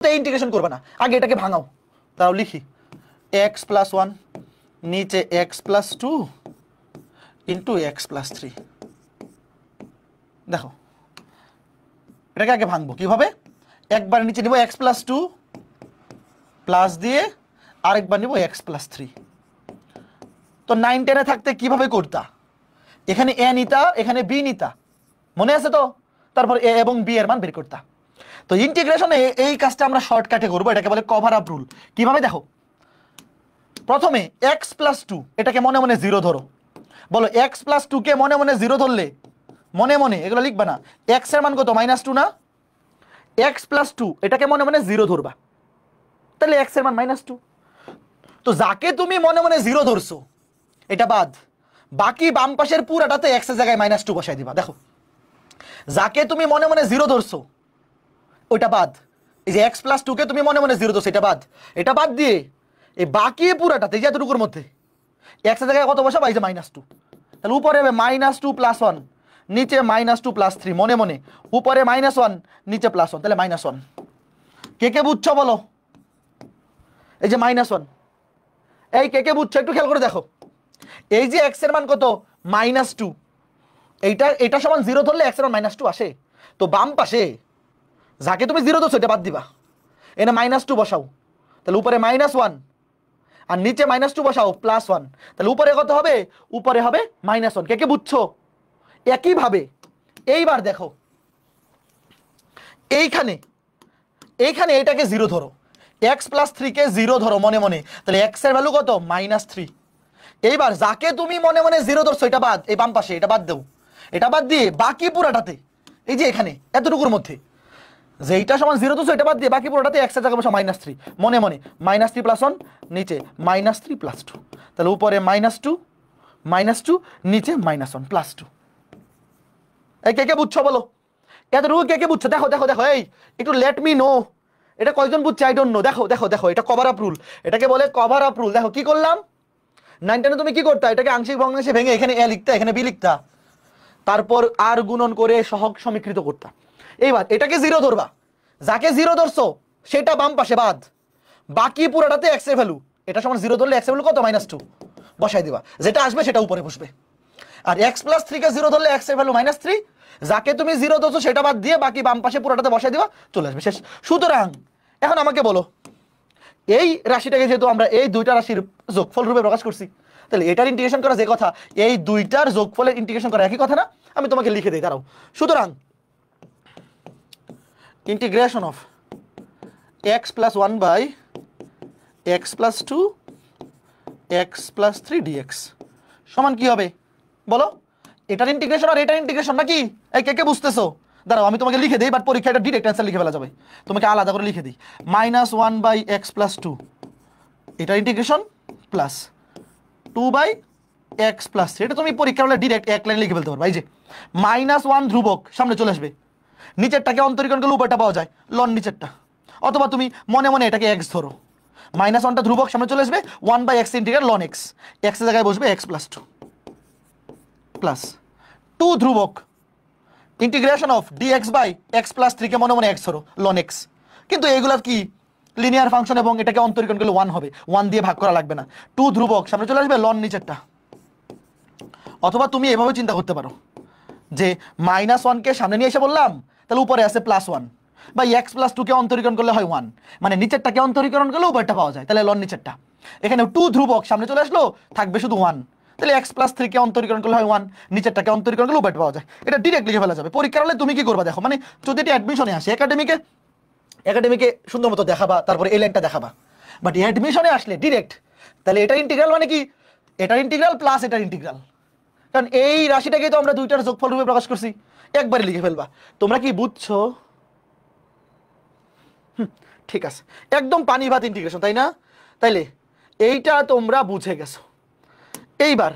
মুহূর্তে ইন্টিগ্রেশন করবে না, আগে এটাকে ভাঙাও। তাও লিখি এক্স প্লাস ওয়ান নিচে x plus two into x plus three. দেখো এটাকে আগে ভাঙবো কিভাবে, একবার নিচে নিব এক্স প্লাস টু প্লাস দিয়ে আরেকবার নিব এক্স প্লাস থ্রি। তো 9 10-এ থাকতে কিভাবে করতা, এখানে এ নিতা এখানে বি নিতা, মনে আছে তো, তারপর এ এবং বি এর মান বের করতা। তো ইন্টিগ্রেশনে এই কাজটা আমরা শর্টকাটে করবো, এটাকে বলে কভার আপ রুল। কিভাবে দেখো, প্রথমে এক্স প্লাস টু এটাকে মনে মনে জিরো ধরো। বলো এক্স প্লাস টু কে মনে মনে জিরো ধরলে, মনে মনে এগুলো লিখবা না, এক্স এর মান কত -2 না, এক্স প্লাস টু এটাকে মনে মনে জিরো ধরবা, তাহলে এক্স এর মান -2। তো যাকে তুমি মনে মনে জিরো ধরছো এটা বাদ, বাকি বাম পাশের পুরাটাতে এক্স এর জায়গায় -2 বসাই দিবা। দেখো যাকে তুমি মনে মনে জিরো ধরছো ওইটা বাদ, এই যে এক্স প্লাস টু কে তুমি মনে মনে জিরো ধরছো এটা বাদ, এটা বাদ দিয়ে এই বাকি পুরাটাতে যে এতটুকুর মধ্যে এক্স এর জায়গায় কত বসাবা, এই যে -2, তাহলে উপরে হবে -2 + 1 নিচে -2 + 3, মনে মনে উপরে -1 নিচে +1, তাহলে -1। কে কে বুঝছো বলো, এই যে -1, এই কে কে বুঝছো একটু খেয়াল করে দেখো, এই যে এক্স এর মান কত -2, এটা সমান জিরো ধরলে এক্স এর মান -2 আসে। তো বাম পাশে যাকে তুমি জিরো ধরছো এটা বাদ দিবা, এনে -2 বসাও, তাহলে উপরে -1 আর নিচে -2 বসাও +1, তাহলে উপরে কত হবে, উপরে হবে -1। কে কে বুঝছো, একইভাবে এইবার দেখো এইখানে এটাকে জিরো ধরো, এক্স প্লাস থ্রি কে জিরো ধরো মনে মনে, তাহলে এক্স এর ভ্যালু কত -3। এইবার যাকে তুমি মনে মনে জিরো ধরছো এটা বাদ, এই বাম পাশে এটা বাদ দেও, এটা বাদ দিয়ে বাকি পুরাটাতে এই যে এখানে এতটুকুর মধ্যে যেইটা সমান জিরো ধরছো এটা বাদ দিয়ে বাকি পুরোটাতে এক্স এর জায়গায় বসা -3, মনে মনে -3 + 1 নিচে -3 + 2, তাহলে উপরে -2 নিচে -1 + 2। এই কে কে বুঝছো বলো, এতটুকু কে কে বুঝছো, দেখো দেখো দেখো, এই একটু লেট মি নো, এটা কয়জন বুঝছে আই ডোন্ট নো। দেখো দেখো দেখো, এটা কভার আপ রুল, এটাকে বলে কভার আপ রুল। দেখো কি করলাম, 9 10-এ তুমি কি করতা, এটাকে আংশিক ভগ্নাংশে ভেঙে এখানে এ লিখতা এখানে বি লিখতা, তারপর আর গুণন করে সহগ সমীকৃত করতা। এইবার এটাকে জিরো ধরবা, যাকে জিরো ধরছো সেটা বাম পাশে বাদ, বাকি পুরোটাতে এক্স এর ভ্যালু, এটা সমান জিরো ধরলে এক্স এর ভ্যালু কত -2 বসাই দিবা, যেটা আসবে সেটা উপরে বসবে। আর এক্স প্লাস থ্রি কে জিরো ধরলে এক্স এর ভ্যালু -3, যাকে তুমি জিরো ধরছো সেটা বাদ দিয়ে বাকি বাম পাশে পুরোটাতে বসাই দিবা, চলে আসবে, শেষ। সুতরাং এখন আমাকে বলো, এই রাশিটাকে যেহেতু আমরা এই দুইটা রাশির যোগফল রূপে প্রকাশ করছি, তাহলে এটার ইন্টিগ্রেশন করা যে কথা, এই দুইটার যোগফলের ইন্টিগ্রেশন করা একই কথা না, আমি তোমাকে লিখে দিই দাঁড়াও। সুতরাং integration of x + 1/x + 2 x + 3 dx সমান কি হবে বলো, এটার ইন্টিগ্রেশন আর এটার ইন্টিগ্রেশন নাকি, এই কে কে বুঝতেছো, দাঁড়াও আমি তোমাকে লিখে দিই, বাট পরীক্ষাটা ডিরেক্ট অ্যান্সার লিখে ফেলা যাবে, তোমাকে আলাদা করে লিখে দিই, -1/x + 2 এটার ইন্টিগ্রেশন প্লাস 2/x + 3, এটা তুমি পরীক্ষা হলে ডিরেক্ট এক লাইনে লিখে ফেলতে পারবে। এই যে -1 ধ্রুবক সামনে চলে আসবে, নিচেরটাকে অন্তরীকরণ করলে উপরটা পাওয়া যায় লন নিচেরটা, অথবা তুমি মনে মনে এটাকে x ধরো, -1টা ধ্রুবক সামনে চলে আসবে 1/x integral ln x, x এর জায়গায় বসবে x + 2 প্লাস 2 ধ্রুবক ইন্টিগ্রেশন অফ dx/x + 3 কে মনে মনে x ধরো ln x, কিন্তু এগুলা কি লিনিয়ার ফাংশন এবং এটাকে অন্তরীকরণ করলে 1 হবে, 1 দিয়ে ভাগ করা লাগবে না, 2 ধ্রুবক সামনে চলে আসবে ln নিচেরটা। অথবা তুমি এভাবে চিন্তা করতে পারো যে -1 কে সামনে নিয়ে এসে বললাম, তাহলে উপরে আছে +1, বা x + 2 কে অন্তরীকরণ করলে হয় 1, মানে নিচেরটাকে অন্তরীকরণ করলে উপরটা পাওয়া যায়, তাহলে লন নিচেরটা। এখানে 2 ধ্রুবক সামনে চলে আসলো, থাকবে শুধু 1, তাহলে x + 3 কে অন্তরীকরণ করলে হয় 1, নিচেরটাকে অন্তরীকরণ করলে উপরটা পাওয়া যায়, এটা ডাইরেক্ট লিখে ফেলা যাবে। পরীক্ষা হলে তুমি কি করবা দেখো, মানে যদি এটা অ্যাডমিশনে আসে একাডেমিকে সুন্দর মতো দেখাবা, তারপরে এই লাইনটা দেখাবা, বাট অ্যাডমিশনে আসলে ডিরেক্ট, তাহলে এটা ইন্টিগ্রাল মানে কি, এটার ইন্টিগ্রাল প্লাস এটার ইন্টিগ্রাল, কারণ এই রাশিটাকে তো আমরা দুইটার যোগফল রূপে প্রকাশ করছি, একবারে লিখে ফেলবা। তোমরা কি বুঝছো, ঠিক আছে, একদম পানি ভাত ইন্টিগ্রেশন, তাই না, তাইলে এইটা তোমরা বুঝে গেছো। এইবার